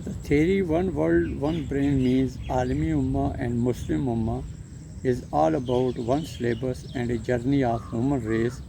The theory one world, one brain means Alami Ummah and Muslim Ummah is all about one syllabus and a journey of human race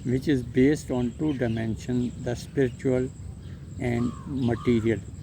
which is based on two dimensions, the spiritual and material.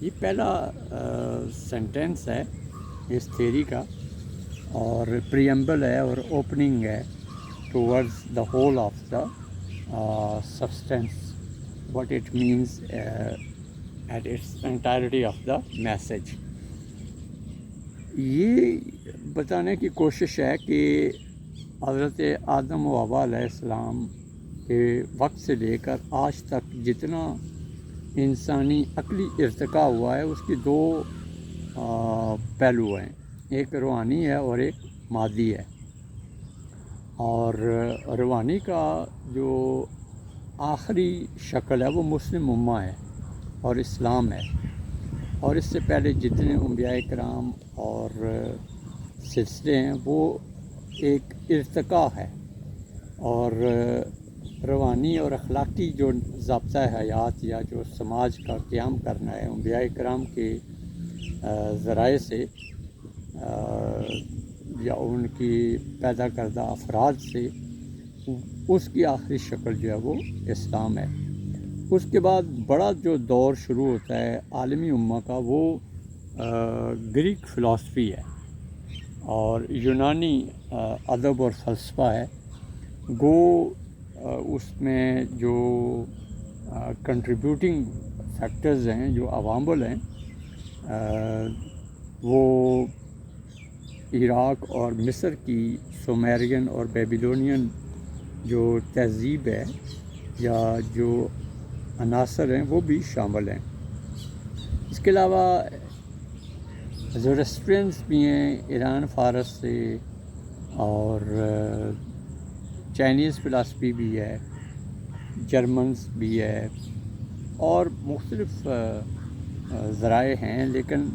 یہ پہلا sentence ہے اس theory کا اور preamble ہے اور opening ہے towards the whole of the substance what it means at its entirety of the message. یہ بتانے کی کوشش ہے کہ حضرت آدم و حوا علیہ السلام کے وقت سے لے کر آج تک جتنا انسانی عقلی ارتقاء ہوا ہے اس کی دو پہلو ہیں، ایک روحانی ہے اور ایک مادی ہے. اور روحانی کا جو آخری شکل ہے وہ مسلم امہ ہے اور اسلام ہے، اور اس سے پہلے جتنے انبیاء کرام اور سلسلے ہیں وہ ایک ارتقاء ہے. اور روحانی اور اخلاقی جو ضابطہ حیات یا جو سماج کا قیام کرنا ہے انبیاء کرام کے ذرائع سے یا ان کی پیدا کردہ افراد سے، اس کی آخری شکل جو ہے وہ اسلام ہے. اس کے بعد بڑا جو دور شروع ہوتا ہے عالمی امہ کا وہ گریک فلاسفی ہے اور یونانی ادب اور فلسفہ ہے. گو اس میں جو کنٹریبیوٹنگ فیکٹرز ہیں، جو عوامل ہیں، وہ عراق اور مصر کی سومیرین اور بیبیلونین جو تہذیب ہے یا جو عناصر ہیں وہ بھی شامل ہیں. اس کے علاوہ زوریسٹرینس بھی ہیں ایران فارس سے، اور چائنیز فلاسفی بھی ہے، جرمنس بھی ہے، اور مختلف ذرائع ہیں. لیکن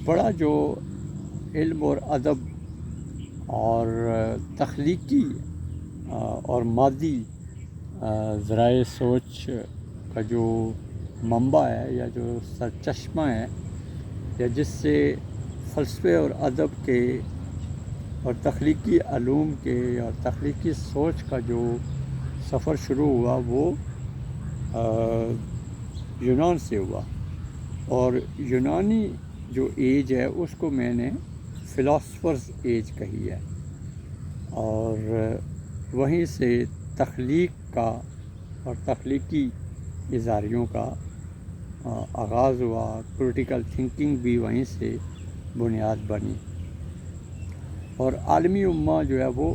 بڑا جو علم اور ادب اور تخلیقی اور مادی ذرائع سوچ کا جو منبع ہے یا جو سرچشمہ ہے، یا جس سے فلسفے اور ادب کے اور تخلیقی علوم کے اور تخلیقی سوچ کا جو سفر شروع ہوا وہ یونان سے ہوا. اور یونانی جو ایج ہے اس کو میں نے فلاسفرز ایج کہی ہے، اور وہیں سے تخلیق کا اور تخلیقی اظہاریوں کا آغاز ہوا. پولیٹیکل تھنکنگ بھی وہیں سے بنیاد بنی، اور عالمی امہ جو ہے وہ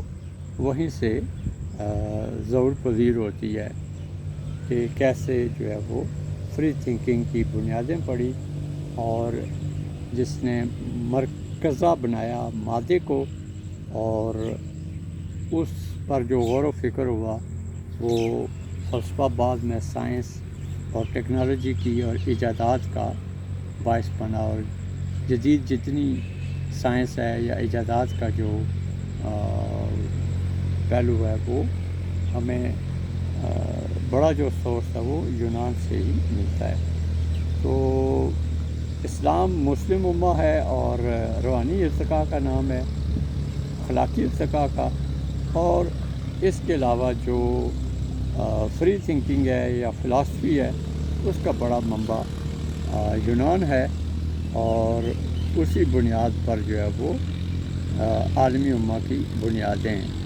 وہیں سے ظہور پذیر ہوتی ہے کہ کیسے جو ہے وہ فری تھنکنگ کی بنیادیں پڑی، اور جس نے مرکزہ بنایا مادے کو، اور اس پر جو غور و فکر ہوا وہ فلسفہ بعد میں سائنس اور ٹیکنالوجی کی اور ایجادات کا باعث بنا. اور جدید جتنی سائنس ہے یا ایجادات کا جو پہلو ہے وہ ہمیں بڑا جو سورس ہے وہ یونان سے ہی ملتا ہے. تو اسلام مسلم امہ ہے اور روحانی ارتقاء کا نام ہے، اخلاقی ارتقاء کا. اور اس کے علاوہ جو فری تھنکنگ ہے یا فلاسفی ہے اس کا بڑا منبع یونان ہے، اور اسی بنیاد پر جو ہے وہ عالمی امہ کی بنیادیں ہیں.